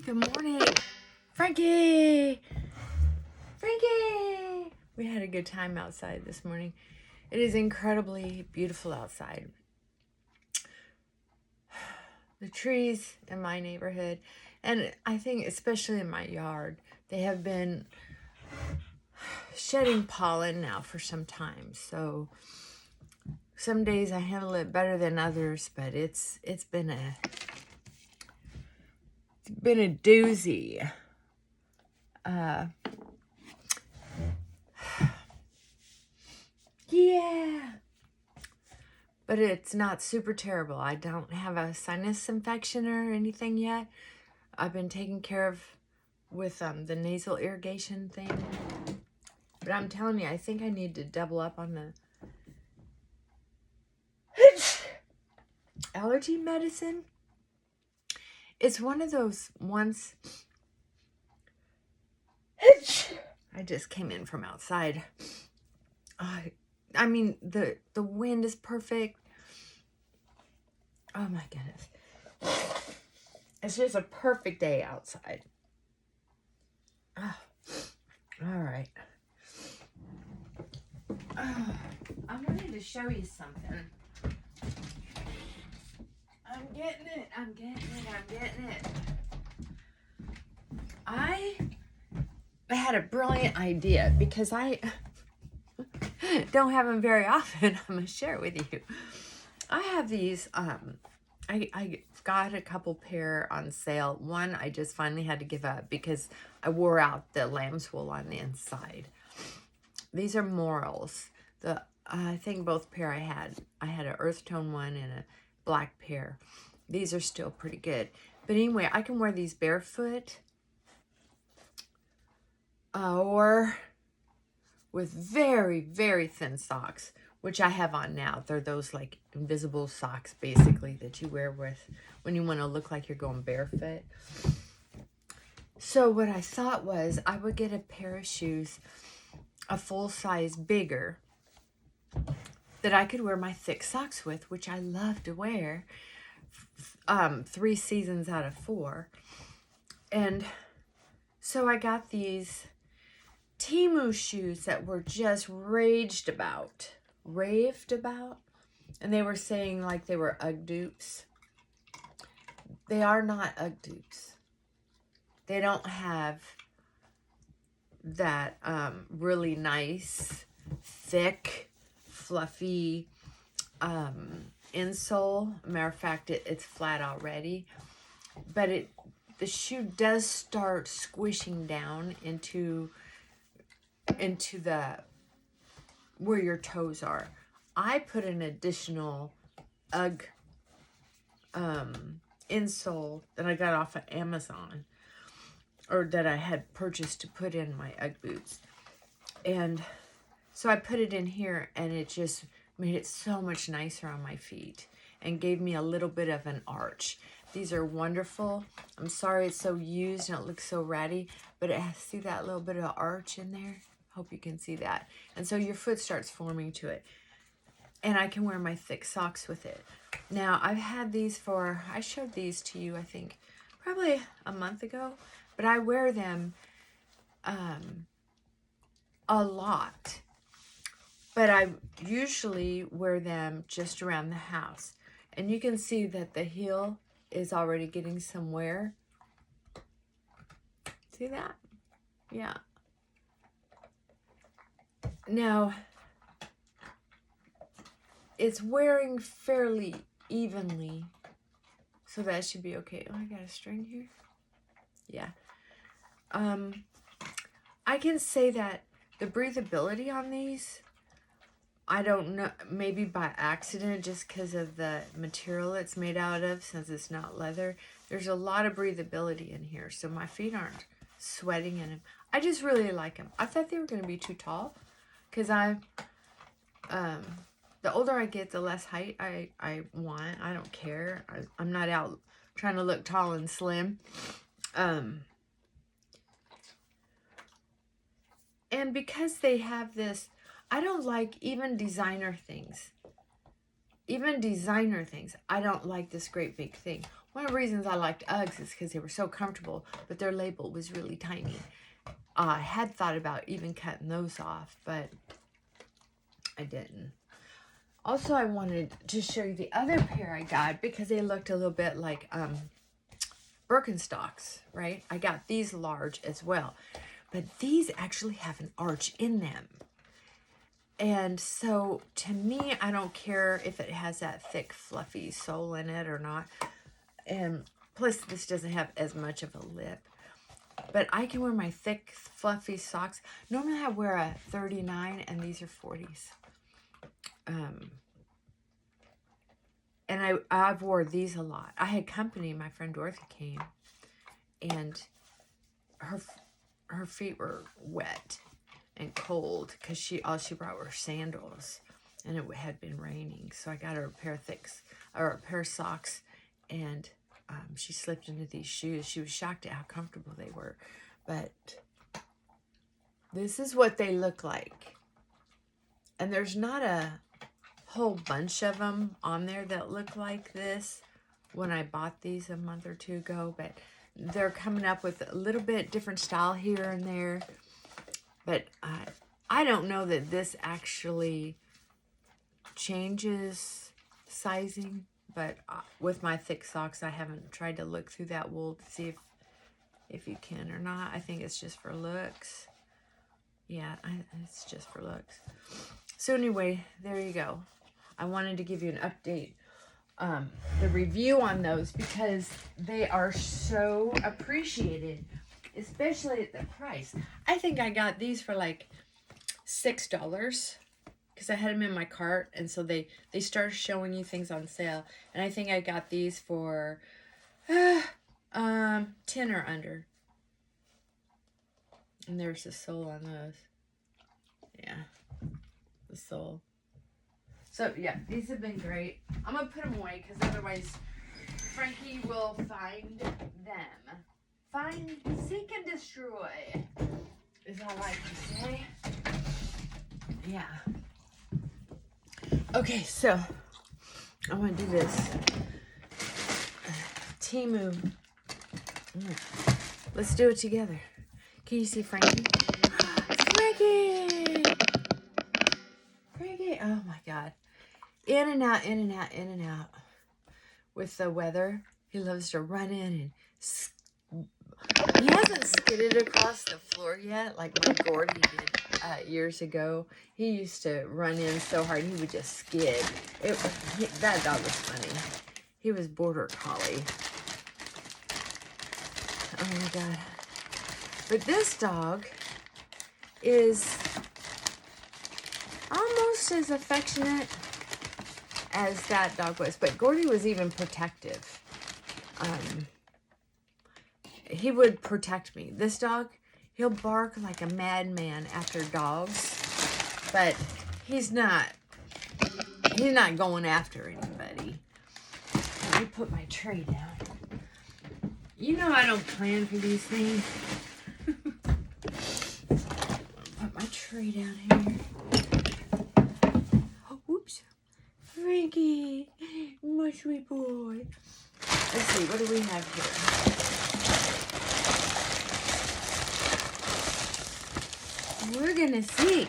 Good morning. Frankie! Frankie! We had a good time outside this morning. It is incredibly beautiful outside. The trees in my neighborhood, and I think especially in my yard, they have been shedding pollen now for some time. So some days I handle it better than others, but it's been a doozy. Yeah. But it's not super terrible. I don't have a sinus infection or anything yet. I've been taken care of with the nasal irrigation thing. But I'm telling you, I think I need to double up on the allergy medicine. It's one of those ones. I just came in from outside. I mean, the wind is perfect. Oh my goodness. It's just a perfect day outside. Oh, all right. I wanted to show you something. I'm getting it. I had a brilliant idea because I don't have them very often. I'm going to share it with you. I have these, I got a couple pair on sale. One I just finally had to give up because I wore out the lamb's wool on the inside. These are morals. I think both pair I had an earth tone one and a black pair. These are still pretty good. But anyway, I can wear these barefoot or with very, very thin socks, which I have on now. They're those like invisible socks basically that you wear with when you want to look like you're going barefoot. So what I thought was I would get a pair of shoes a full size bigger that I could wear my thick socks with, which I love to wear 3 seasons out of 4. And so I got these Temu shoes that were just raved about. And they were saying like they were UGG dupes. They are not UGG dupes. They don't have that really nice, thick, fluffy insole. Matter of fact, it's flat already. But the shoe does start squishing down into the where your toes are. I put an additional UGG insole that I got off of Amazon, or that I had purchased to put in my UGG boots. And so I put it in here, and it just made it so much nicer on my feet and gave me a little bit of an arch. These are wonderful. I'm sorry it's so used and it looks so ratty, but it has, see that little bit of arch in there? Hope you can see that. And so your foot starts forming to it. And I can wear my thick socks with it. Now, I've had these I showed these to you, I think, probably a month ago. But I wear them a lot. But I usually wear them just around the house. And you can see that the heel is already getting some wear. See that? Yeah. Now, it's wearing fairly evenly. So that should be okay. Oh, I got a string here. Yeah. I can say that the breathability on these, I don't know, maybe by accident, just because of the material it's made out of, since it's not leather. There's a lot of breathability in here, so my feet aren't sweating in them. I just really like them. I thought they were going to be too tall, because the older I get, the less height I want. I don't care. I'm not out trying to look tall and slim. And because they have this, I don't like even designer things. I don't like this great big thing. One of the reasons I liked Uggs is because they were so comfortable, but their label was really tiny. I had thought about even cutting those off, but I didn't. Also, I wanted to show you the other pair I got because they looked a little bit like Birkenstocks, right? I got these large as well, but these actually have an arch in them. And so, to me, I don't care if it has that thick, fluffy sole in it or not. And plus, this doesn't have as much of a lip. But I can wear my thick, fluffy socks. Normally, I wear a 39, and these are 40s. And I've wore these a lot. I had company. My friend Dorothy came, and her feet were wet and cold because all she brought were sandals, and it had been raining. So I got her a pair of socks, and she slipped into these shoes. She was shocked at how comfortable they were, but this is what they look like. And there's not a whole bunch of them on there that look like this when I bought these a month or two ago, but they're coming up with a little bit different style here and there. But I don't know that this actually changes sizing, but with my thick socks, I haven't tried to look through that wool to see if you can or not. I think it's just for looks. Yeah, it's just for looks. So anyway, there you go. I wanted to give you an update, the review on those, because they are so appreciated, especially at the price. I think I got these for like $6 because I had them in my cart, and so they started showing you things on sale, and I think I got these for 10 or under. And there's the sole on those. Yeah, the sole. So, yeah, these have been great. I'm going to put them away because otherwise Frankie will find them. Find, seek, and destroy is all I can say. Yeah. Okay, so I want to do this. Temu. Let's do it together. Can you see Frankie? Frankie! Frankie! Oh my God. In and out, in and out, in and out. With the weather, he loves to run in and he hasn't skidded across the floor yet like my Gordy did years ago. He used to run in so hard he would just skid. That dog was funny. He was border collie. Oh my God. But this dog is almost as affectionate as that dog was. But Gordy was even protective. He would protect me. This dog, he'll bark like a madman after dogs. But he's not going after anybody. Let me put my tray down. You know I don't plan for these things. Put my tray down here. Oh, whoops. Frankie, my sweet boy. Let's see, what do we have here? We're gonna see.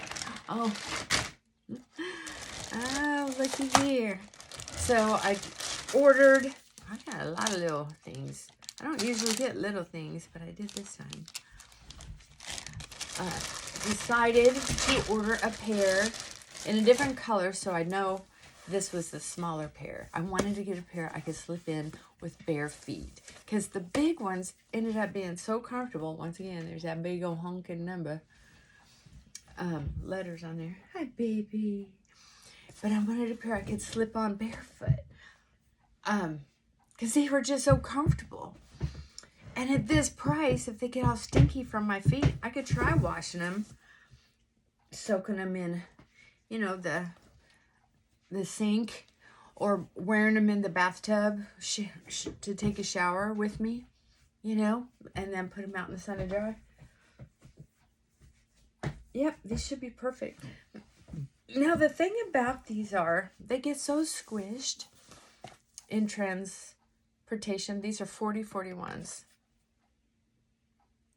Oh, looky here. So I ordered, I got a lot of little things. I don't usually get little things, but I did this time. Decided to order a pair in a different color, so I know this was the smaller pair. I wanted to get a pair I could slip in with bare feet, because the big ones ended up being so comfortable. Once again, there's that big old honking number. Letters on there. Hi, baby. But I wanted a pair I could slip on barefoot. Because they were just so comfortable. And at this price, if they get all stinky from my feet, I could try washing them. Soaking them in, you know, the sink. Or wearing them in the bathtub to take a shower with me. You know. And then put them out in the sun to dry. Yep, these should be perfect. Now, the thing about these are, they get so squished in Portation. These are 40/41s.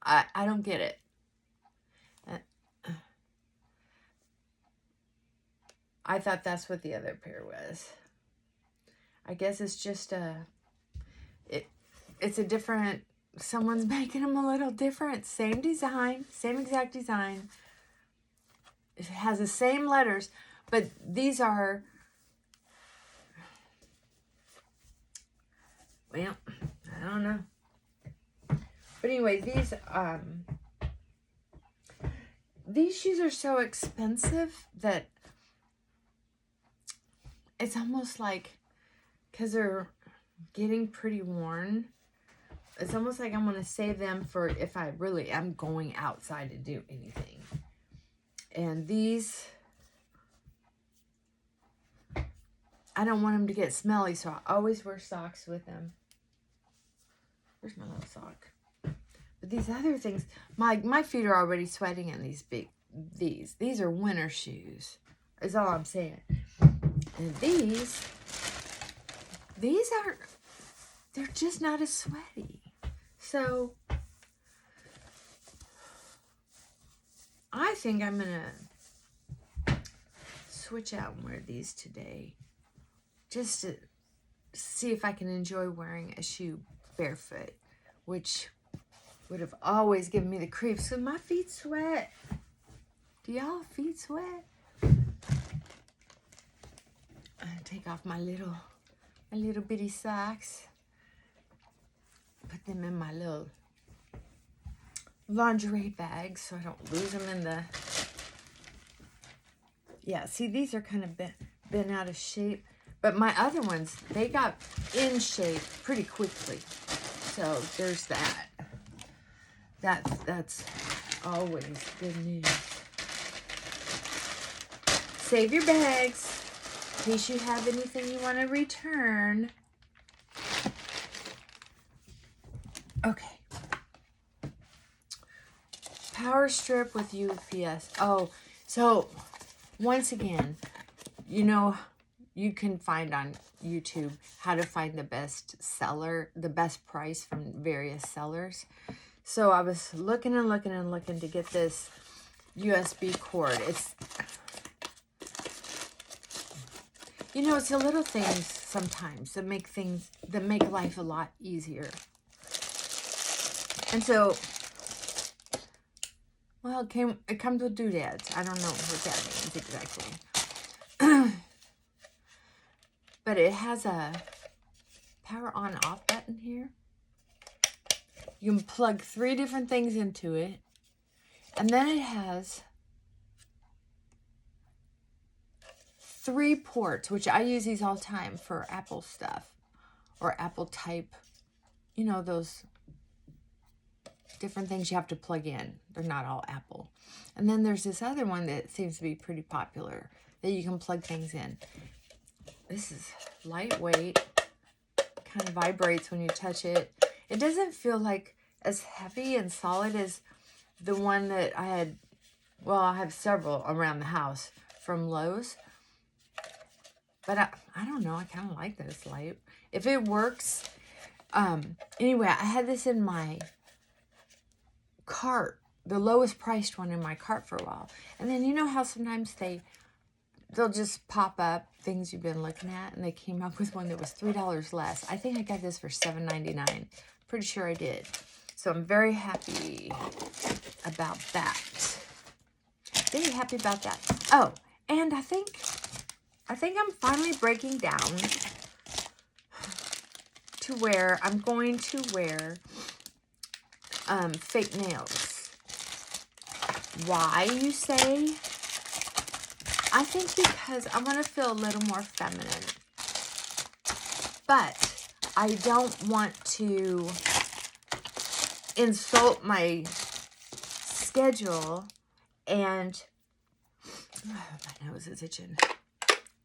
I don't get it. I thought that's what the other pair was. I guess it's just it's a different, someone's making them a little different. Same design, same exact design. It has the same letters, but these are, well, I don't know. But anyway, these shoes are so expensive that it's almost like, because they're getting pretty worn, it's almost like I'm going to save them for if I really am going outside to do anything. And these, I don't want them to get smelly, so I always wear socks with them. Where's my little sock? But these other things, my feet are already sweating in these are winter shoes, is all I'm saying. And these aren't, they're just not as sweaty. So I think I'm going to switch out and wear these today. Just to see if I can enjoy wearing a shoe barefoot. Which would have always given me the creeps. So my feet sweat. Do y'all feet sweat? I take off my little bitty socks. Put them in my little lingerie bag so I don't lose them in the... Yeah, see, these are kind of been out of shape. But my other ones, they got in shape pretty quickly. So there's that. That's always good news. Save your bags in case you have anything you want to return. Okay. Power strip with UPS. Oh, so once again, you know, you can find on YouTube how to find the best seller, the best price from various sellers. So I was looking and looking and looking to get this USB cord. It's, you know, it's the little things sometimes that make life a lot easier. And so, well, it comes with doodads. I don't know what that means exactly. But it has a power on off button here. You can plug 3 different things into it. And then it has 3 ports, which I use these all the time for Apple stuff. Or Apple type, you know, those different things you have to plug in. They're not all Apple. And then there's this other one that seems to be pretty popular that you can plug things in. This is lightweight, kind of vibrates when you touch it. It doesn't feel like as heavy and solid as the one that I had, well, I have several around the house from Lowe's. But I don't know, I kind of like that it's light. If it works, anyway, I had this in my cart, the lowest priced one in my cart for a while. And then you know how sometimes they'll just pop up things you've been looking at, and they came up with one that was $3 less. I think I got this for $7.99. Pretty sure I did. So I'm very happy about that. Very happy about that. Oh, and I think I'm finally breaking down to where I'm going to wear fake nails. Why, you say? I think because I want to feel a little more feminine. But I don't want to insult my schedule and my nose is itching.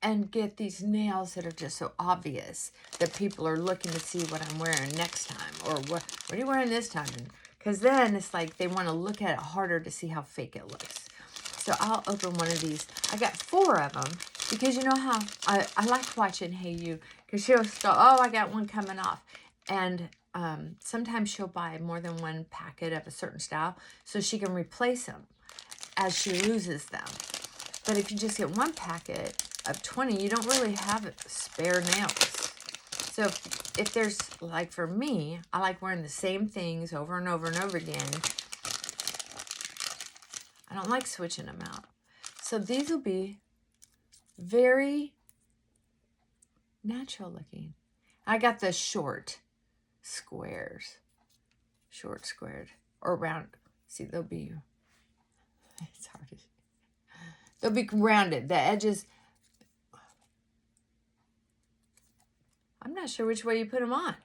And get these nails that are just so obvious that people are looking to see what I'm wearing next time. Or what are you wearing this time? Because then it's like they want to look at it harder to see how fake it looks. So I'll open one of these. I got 4 of them because you know how I like watching Hey You, because she'll go, oh, I got one coming off. And sometimes she'll buy more than one packet of a certain style so she can replace them as she loses them. But if you just get one packet of 20, you don't really have spare nails. So if there's, like for me, I like wearing the same things over and over and over again. I don't like switching them out. So these will be very natural looking. I got the short squares. Short squared. Or round. See, they'll be... It's hard to... They'll be rounded. The edges... I'm not sure which way you put them on.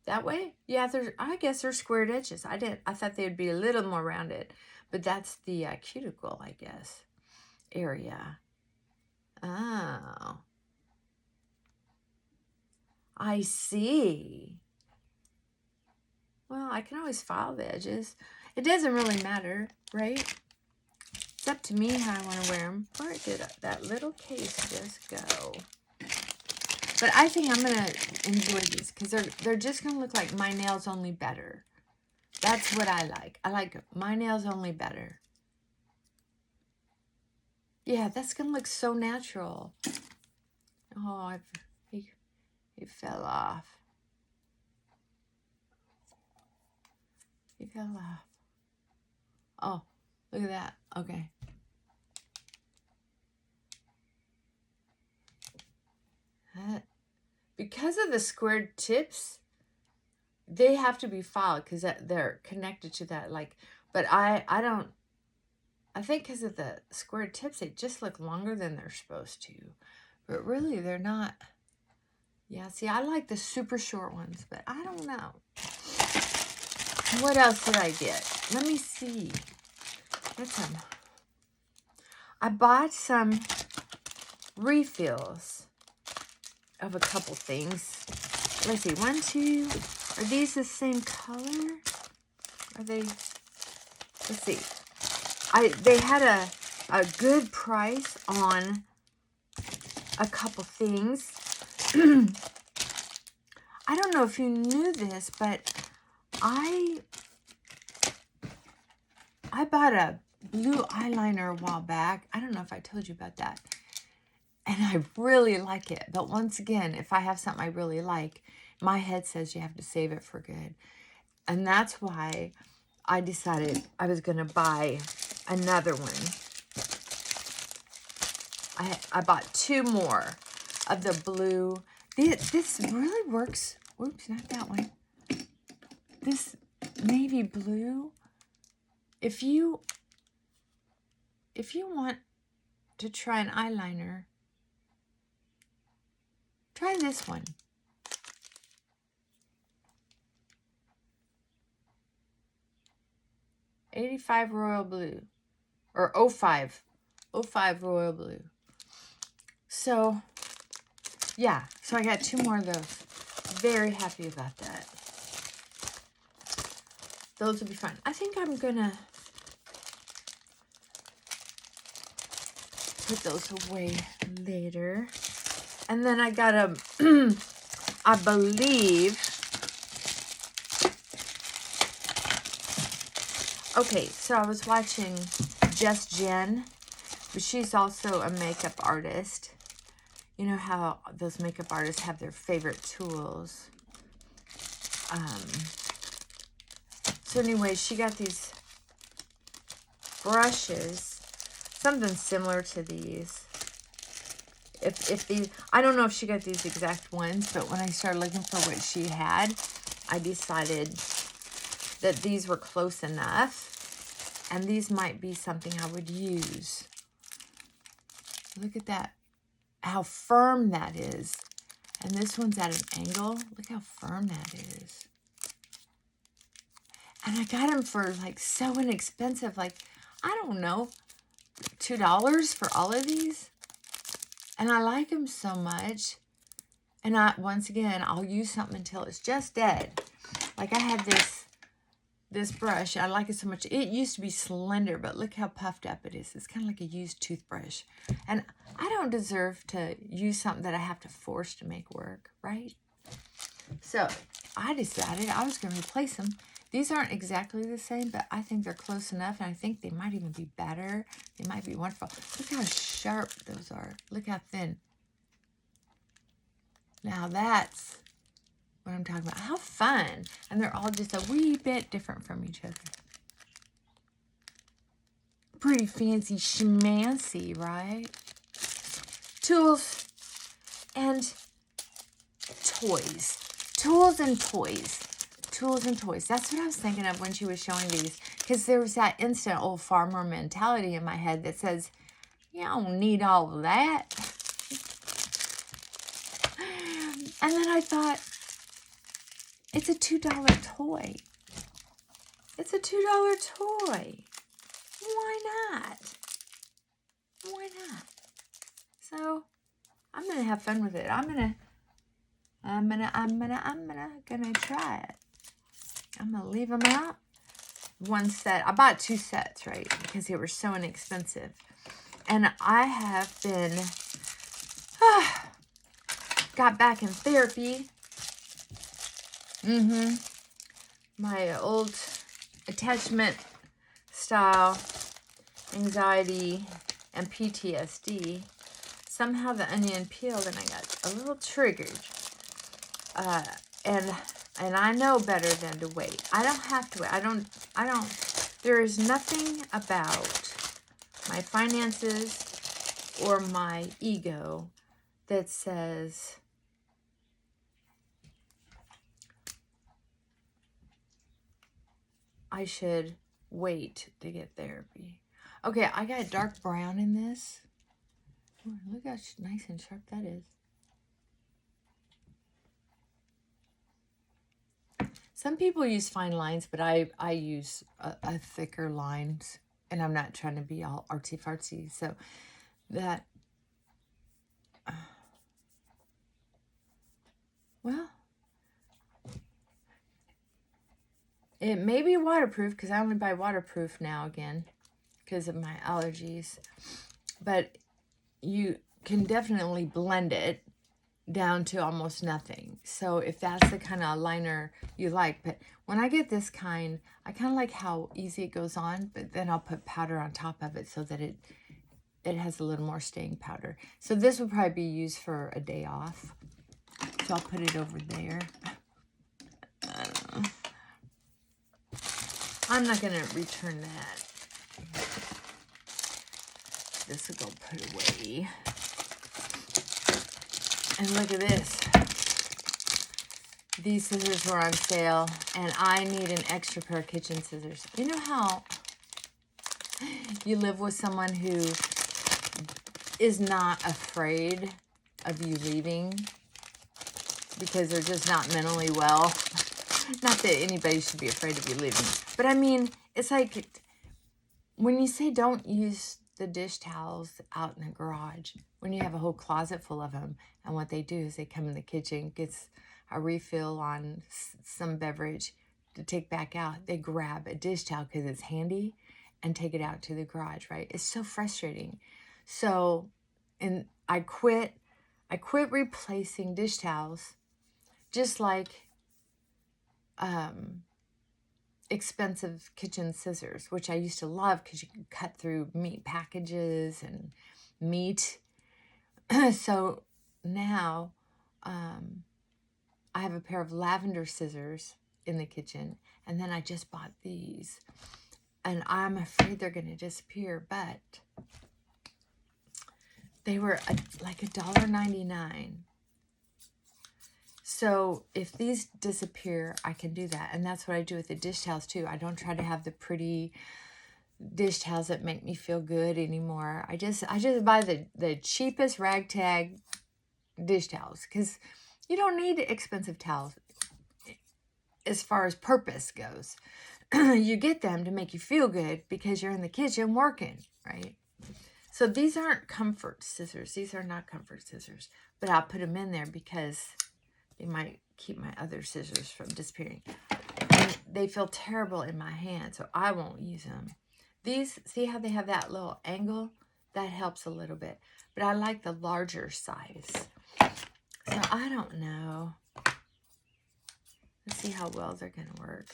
That way? Yeah, I guess they're squared edges. I thought they'd be a little more rounded. But that's the cuticle, I guess, area. Oh. I see. Well, I can always file the edges. It doesn't really matter, right? It's up to me how I want to wear them. Where did that little case just go? But I think I'm going to enjoy these because they're just going to look like My Nails Only better. That's what I like. I like My Nails Only better. Yeah, that's going to look so natural. Oh, he fell off. He fell off. Oh, look at that. Okay. Because of the squared tips, they have to be filed because they're connected to that. Like, but I think because of the squared tips, they just look longer than they're supposed to. But really, they're not. Yeah, see, I like the super short ones, but I don't know. What else did I get? Let me see. I bought some refills of a couple things. Let's see, 1, 2. Are these the same color? Are they? Let's see. They had a good price on a couple things. I don't know if you knew this, but I bought a blue eyeliner a while back. I don't know if I told you about that. And I really like it. But once again, if I have something I really like, my head says you have to save it for good. And that's why I decided I was going to buy another one. I bought 2 more of the blue. This really works. Oops, not that one. This navy blue. If you want to try an eyeliner, try this one. '85 Royal Blue. Or 05. 05 Royal Blue. So, yeah. So I got 2 more of those. Very happy about that. Those will be fun. I think I'm going to put those away later. And then I got a, I believe, okay, so I was watching Just Jen, but she's also a makeup artist. You know how those makeup artists have their favorite tools. So anyway, she got these brushes, something similar to these. If these, I don't know if she got these exact ones, but when I started looking for what she had, I decided that these were close enough, and these might be something I would use. Look at that, how firm that is. And this one's at an angle. Look how firm that is. And I got them for like so inexpensive, like, I don't know, $2 for all of these. And I like them so much. And once again, I'll use something until it's just dead. Like I had this brush. I like it so much. It used to be slender, but look how puffed up it is. It's kind of like a used toothbrush. And I don't deserve to use something that I have to force to make work, right? So I decided I was going to replace them. These aren't exactly the same, but I think they're close enough, and I think they might even be better. They might be wonderful. Look how sharp those are. Look how thin. Now that's what I'm talking about. How fun. And they're all just a wee bit different from each other. Pretty fancy schmancy, right? Tools and toys. Tools and toys. Tools and toys. That's what I was thinking of when she was showing these. Because there was that instant old farmer mentality in my head that says, you don't need all of that. And then I thought, it's a $2 toy. It's a $2 toy. Why not? Why not? So I'm gonna have fun with it. I'm gonna try it. I'm gonna leave them out. One set. I bought 2 sets, right? Because they were so inexpensive. And I have been got back in therapy. My old attachment style anxiety and PTSD. Somehow the onion peeled and I got a little triggered. And I know better than to wait. I don't have to wait. I don't, there is nothing about my finances or my ego that says I should wait to get therapy. Okay, I got dark brown in this. Ooh, look how nice and sharp that is. Some people use fine lines, but I use a thicker lines, and I'm not trying to be all artsy-fartsy. So that, well, it may be waterproof because I only buy waterproof now again because of my allergies. But you can definitely blend it down to almost nothing. So if that's the kind of liner you like, but when I get this kind, I kind of like how easy it goes on, but then I'll put powder on top of it so that it has a little more staying powder. So this would probably be used for a day off. So I'll put it over there. I don't know. I'm not going to return that. This will go put away. And look at this. These scissors were on sale, and I need an extra pair of kitchen scissors. You know how you live with someone who is not afraid of you leaving because they're just not mentally well? Not that anybody should be afraid of you leaving. But I mean, it's like when you say don't use the dish towels out in the garage, when you have a whole closet full of them, and what they do is they come in the kitchen, gets a refill on some beverage to take back out. They grab a dish towel because it's handy and take it out to the garage, right? It's so frustrating. So, and I quit replacing dish towels, just like expensive kitchen scissors, which I used to love because you could cut through meat packages and meat. So now I have a pair of lavender scissors in the kitchen, and then I just bought these, and I'm afraid they're going to disappear, but they were like $1.99. So if these disappear, I can do that. And that's what I do with the dish towels too. I don't try to have the pretty dish towels that make me feel good anymore. I just buy the cheapest ragtag dish towels because you don't need expensive towels as far as purpose goes. You get them to make you feel good because you're in the kitchen working, right? So these aren't comfort scissors. These are not comfort scissors, but I'll put them in there because they might keep my other scissors from disappearing. And they feel terrible in my hand, so I won't use them. These, see how they have that little angle? That helps a little bit. But I like the larger size. So I don't know. Let's see how well they're going to work.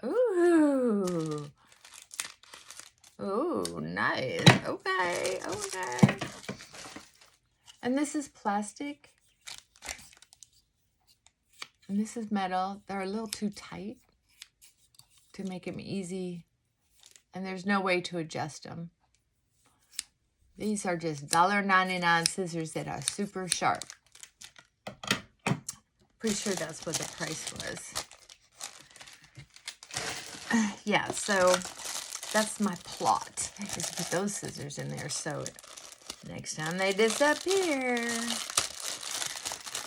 Ooh. Ooh, nice. Okay, okay. And this is plastic. And this is metal. They're a little too tight to make them easy. And there's no way to adjust them. These are just $1.99 scissors that are super sharp. Pretty sure that's what the price was. Yeah, so that's my plot, is to put those scissors in there so next time they disappear,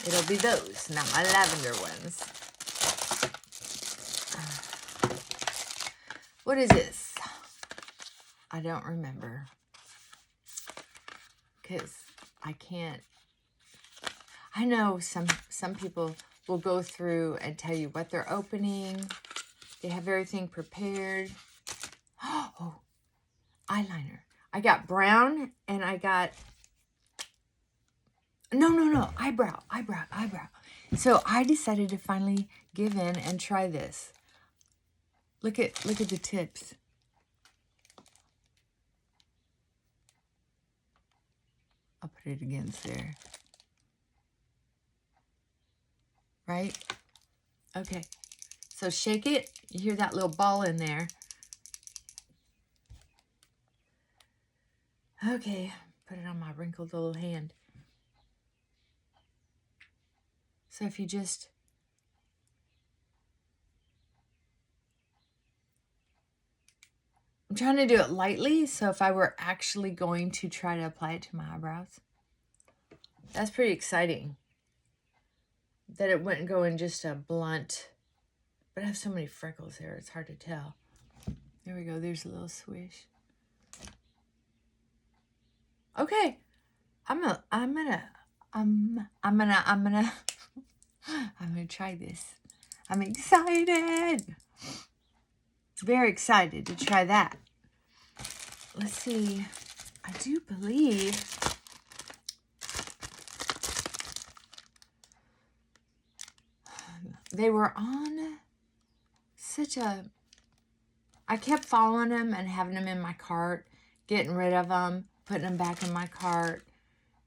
it'll be those, not my lavender ones. What is this? I don't remember. Because I can't. I know some people will go through and tell you what they're opening. They have everything prepared. Oh, eyeliner. I got brown and I got... No. Eyebrow. So I decided to finally give in and try this. Look at the tips. I'll put it against there. Right? Okay. So shake it. You hear that little ball in there. Okay. Put it on my wrinkled little hand. So if you just... I'm trying to do it lightly, so if I were actually going to try to apply it to my eyebrows. That's pretty exciting. That it wouldn't go in just a blunt... But I have so many freckles there, it's hard to tell. There we go, there's a little swish. Okay. I'm gonna try this. I'm excited. Very excited to try that. Let's see. I do believe they were on such a... I kept following them and having them in my cart, getting rid of them, putting them back in my cart,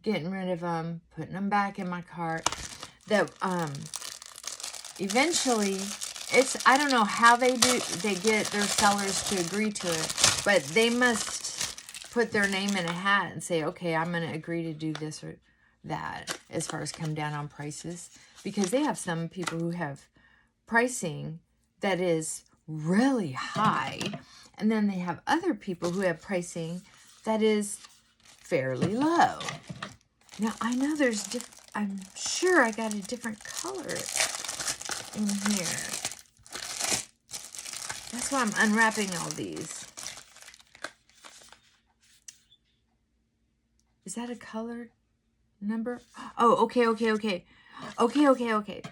getting rid of them, putting them back in my cart. That eventually... I don't know how they get their sellers to agree to it, but they must put their name in a hat and say, okay, I'm going to agree to do this or that as far as come down on prices, because they have some people who have pricing that is really high, and then they have other people who have pricing that is fairly low. Now, I know there's I'm sure I got a different color in here. That's why I'm unwrapping all these. Is that a colored number? Oh, okay.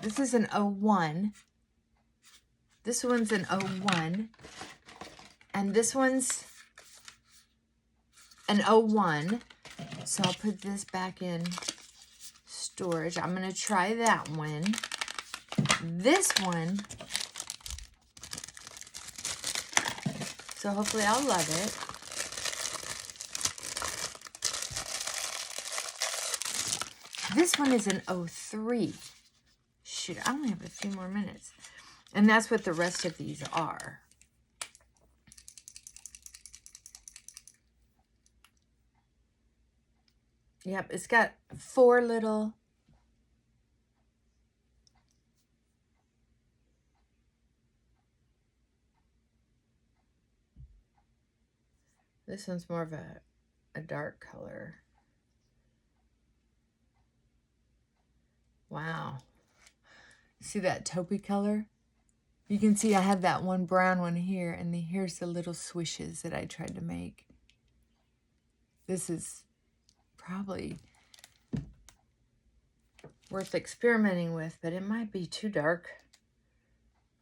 This is an 01. This one's an 01. And this one's an 01. So I'll put this back in storage. I'm going to try that one. This one... So hopefully I'll love it. This one is an 03. Shoot, I only have a few more minutes. And that's what the rest of these are. Yep, it's got 4 little... This one's more of a dark color. Wow. See that taupey color? You can see I have that one brown one here, and here's the little swishes that I tried to make. This is probably worth experimenting with, but it might be too dark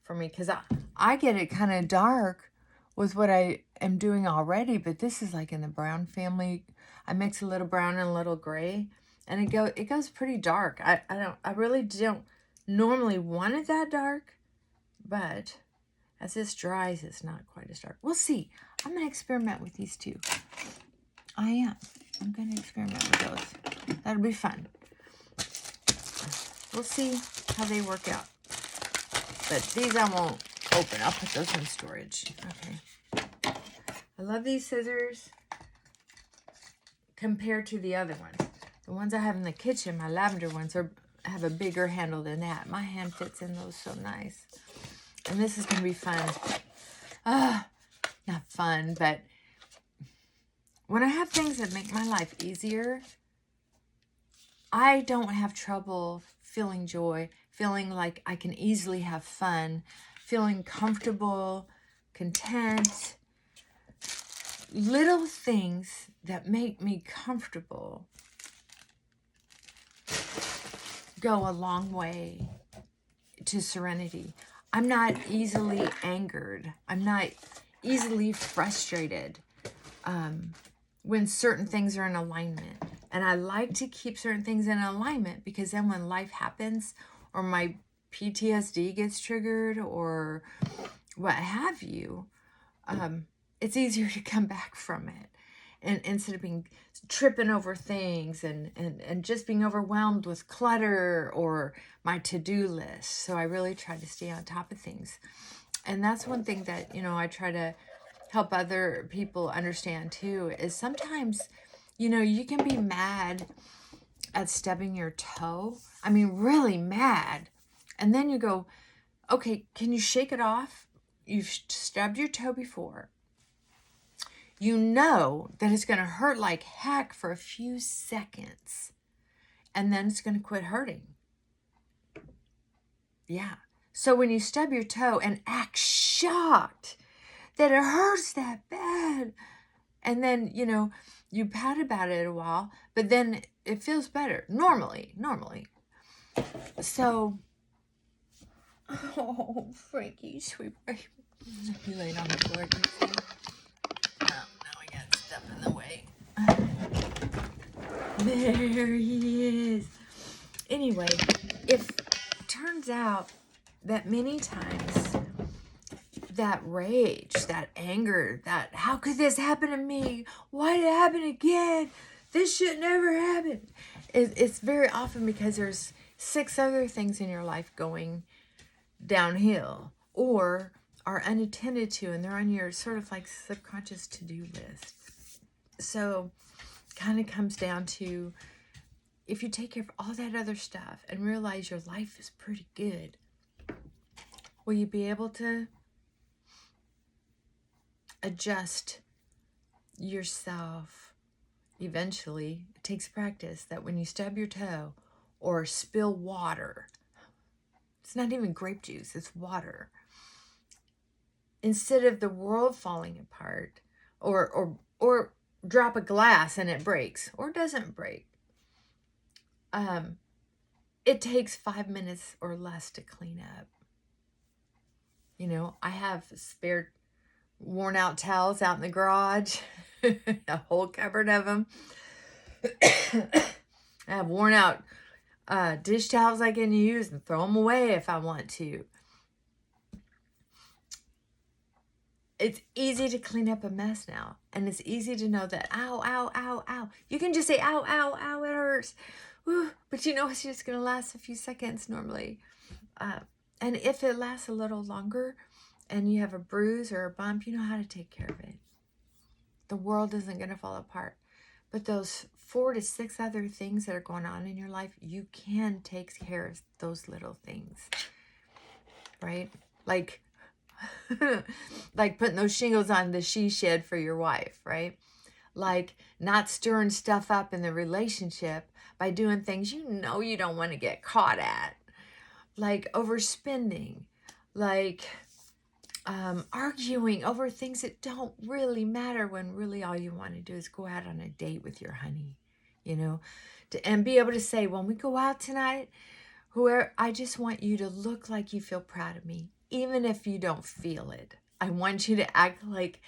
for me, because I get it kind of dark with what I am doing already, but this is like in the brown family. I mix a little brown and a little gray, and it goes pretty dark. I really don't normally want it that dark, but as this dries, it's not quite as dark. We'll see. I'm going to experiment with these two. I am. I'm going to experiment with those. That'll be fun. We'll see how they work out. But these I won't open. I'll put those in storage. Okay. I love these scissors compared to the other ones. The ones I have in the kitchen, my lavender ones, have a bigger handle than that. My hand fits in those so nice. And this is going to be fun. Not fun, but when I have things that make my life easier, I don't have trouble feeling joy, feeling like I can easily have fun, feeling comfortable, content. Little things that make me comfortable go a long way to serenity. I'm not easily angered. I'm not easily frustrated when certain things are in alignment. And I like to keep certain things in alignment because then when life happens or my PTSD gets triggered or what have you, it's easier to come back from it. And instead of tripping over things and just being overwhelmed with clutter or my to-do list. So I really try to stay on top of things. And that's one thing that, I try to help other people understand too, is sometimes, you can be mad at stubbing your toe. I mean, really mad. And then you go, okay, can you shake it off? You've stubbed your toe before. You know that it's going to hurt like heck for a few seconds. And then it's going to quit hurting. Yeah. So when you stub your toe and act shocked that it hurts that bad, and then, you pout about it a while, but then it feels better. Normally. So, oh, Frankie, sweet boy. He laid on the floor. In the way. There he is. Anyway, if it turns out that many times that rage, that anger, that how could this happen to me? Why did it happen again? This should never happen. It's very often because there's 6 other things in your life going downhill or are unattended to, and they're on your sort of like subconscious to-do list. So kind of comes down to, if you take care of all that other stuff and realize your life is pretty good, will you be able to adjust yourself eventually? It takes practice that when you stub your toe or spill water, it's not even grape juice, it's water. Instead of the world falling apart or drop a glass and it breaks or doesn't break, it takes 5 minutes or less to clean up. I have spare worn out towels out in the garage, a whole cupboard of them. I have worn out dish towels I can use and throw them away if I want to. It's easy to clean up a mess now. And it's easy to know that, ow, ow, ow, ow. You can just say, ow, ow, ow, it hurts. Woo. But it's just going to last a few seconds normally. And if it lasts a little longer and you have a bruise or a bump, you know how to take care of it. The world isn't going to fall apart. But those 4 to 6 other things that are going on in your life, you can take care of those little things. Right? Like putting those shingles on the she shed for your wife, right? Like not stirring stuff up in the relationship by doing things you don't want to get caught at. Like overspending, like arguing over things that don't really matter when really all you want to do is go out on a date with your honey, and be able to say, when we go out tonight, I just want you to look like you feel proud of me, even if you don't feel it. I want you to act like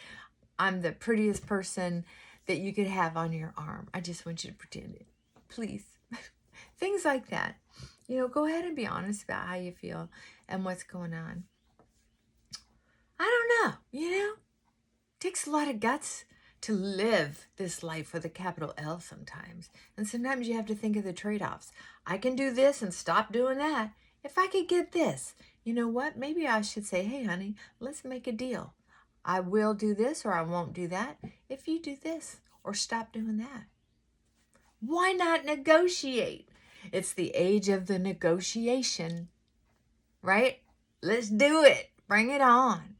I'm the prettiest person that you could have on your arm. I just want you to pretend it. Please. Things like that. Go ahead and be honest about how you feel and what's going on. I don't know, it takes a lot of guts to live this life with a capital L sometimes. And sometimes you have to think of the trade-offs. I can do this and stop doing that. If I could get this, you know what? Maybe I should say, hey, honey, let's make a deal. I will do this or I won't do that if you do this or stop doing that. Why not negotiate? It's the age of the negotiation, right? Let's do it. Bring it on.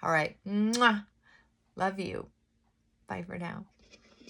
All right. Mwah. Love you. Bye for now.